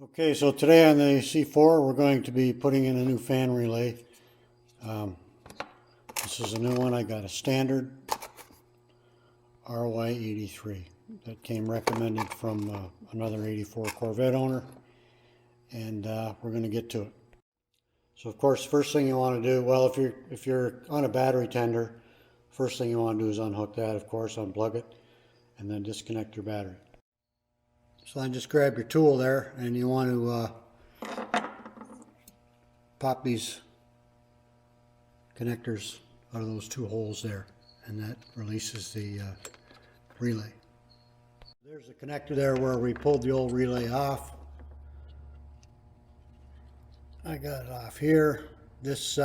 Okay, so today on the C4 we're going to be putting in a new fan relay. This is a new one. I got a standard RY83 that came recommended from another 84 Corvette owner, and we're going to get to it. So of course, first thing you want to do, well, if you're on a battery tender, first thing you want to do is unhook that, of course, unplug it, and then disconnect your battery. So then just grab your tool there, and you want to pop these connectors out of those two holes there, and that releases the relay. There's the connector there where we pulled the old relay off. I got it off here. This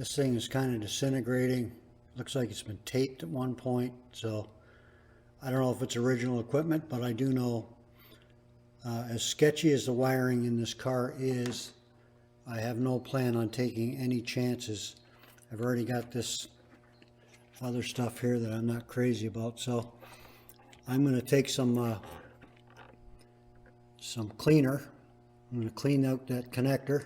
thing is kind of disintegrating. Looks like it's been taped at one point, so I don't know if it's original equipment, but I do know as sketchy as the wiring in this car is, I have no plan on taking any chances. I've already got this other stuff here that I'm not crazy about, so I'm going to take some cleaner. I'm going to clean out that connector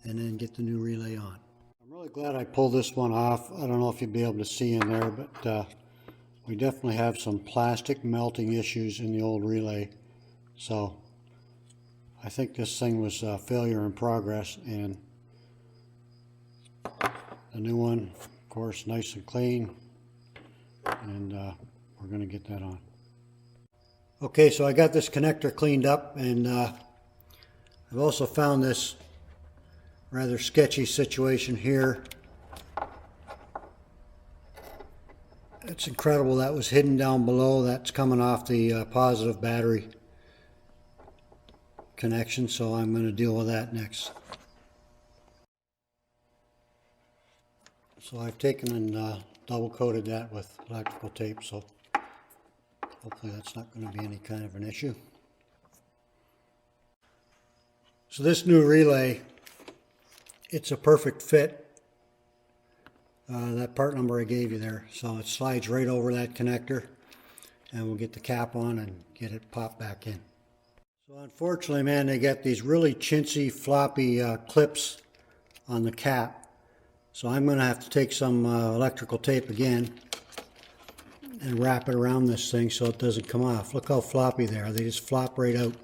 and then get the new relay on. I'm really glad I pulled this one off. I don't know if you'll be able to see in there, but we definitely have some plastic melting issues in the old relay. So I think this thing was a failure in progress, and the new one, of course, nice and clean, and we're going to get that on. Okay, so I got this connector cleaned up, and I've also found this rather sketchy situation here. It's incredible that was hidden down below. That's coming off the positive battery connection, so I'm going to deal with that next. So I've taken and double coated that with electrical tape, so hopefully that's not going to be any kind of an issue. So this new relay, it's a perfect fit. That part number I gave you there, so it slides right over that connector, and we'll get the cap on and get it popped back in. So unfortunately, man, they got these really chintzy, floppy clips on the cap, so I'm going to have to take some electrical tape again and wrap it around this thing so it doesn't come off. Look how floppy they are. They just flop right out.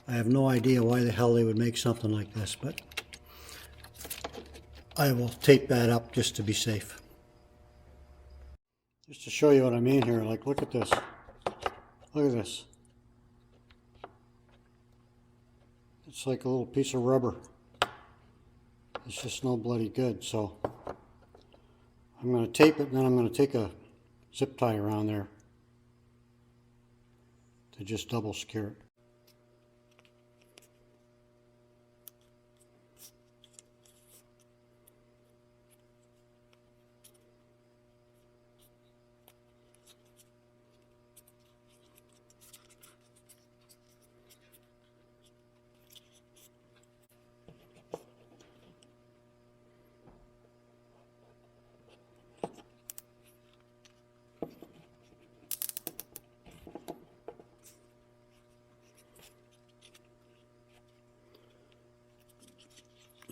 I have no idea why the hell they would make something like this, but I will tape that up just to be safe. Just to show you what I mean here, like, look at this. Look at this. It's like a little piece of rubber. It's just no bloody good, so I'm going to tape it, and then I'm going to take a zip tie around there to just double secure it.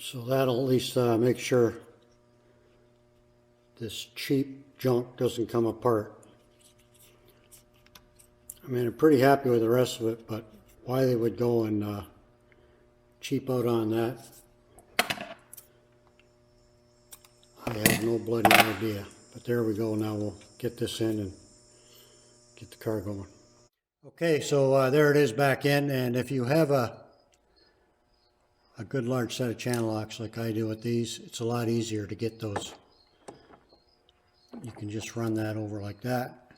So that'll at least make sure this cheap junk doesn't come apart. I mean, I'm pretty happy with the rest of it, but why they would go and cheap out on that, I have no bloody idea. But there we go. Now we'll get this in and get the car going. Okay, so there it is back in, and if you have a good large set of channel locks like I do with these, it's a lot easier to get those. You can just run that over like that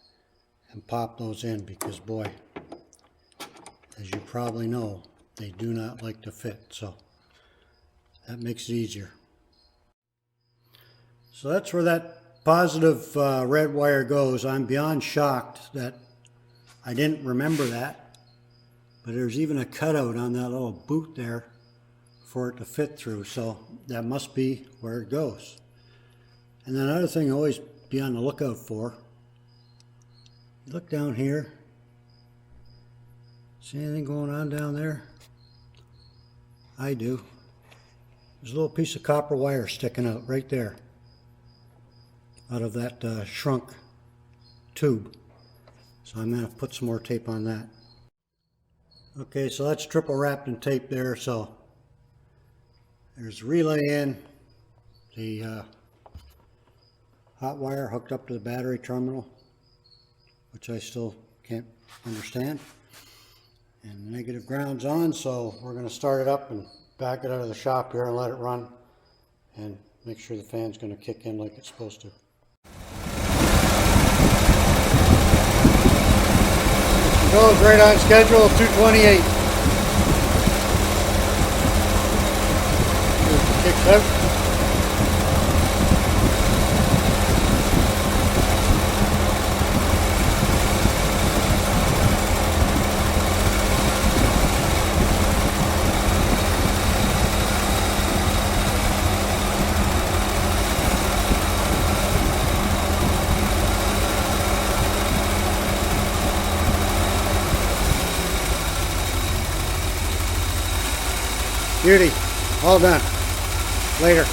and pop those in, because boy, as you probably know, they do not like to fit, so that makes it easier. So that's where that positive red wire goes. I'm beyond shocked that I didn't remember that, but there's even a cutout on that little boot there for it to fit through, so that must be where it goes. And then another thing, always be on the lookout for, look down here, See anything going on down there? I do. There's a little piece of copper wire sticking out right there, out of that shrunk tube. So I'm going to put some more tape on that. Okay, so that's triple wrapped in tape there. So there's the relay in, the hot wire hooked up to the battery terminal, which I still can't understand. And the negative ground's on, so we're going to start it up and back it out of the shop here and let it run and make sure the fan's going to kick in like it's supposed to. Goes right on schedule, 228. Kicks out. Beauty. All done. Later.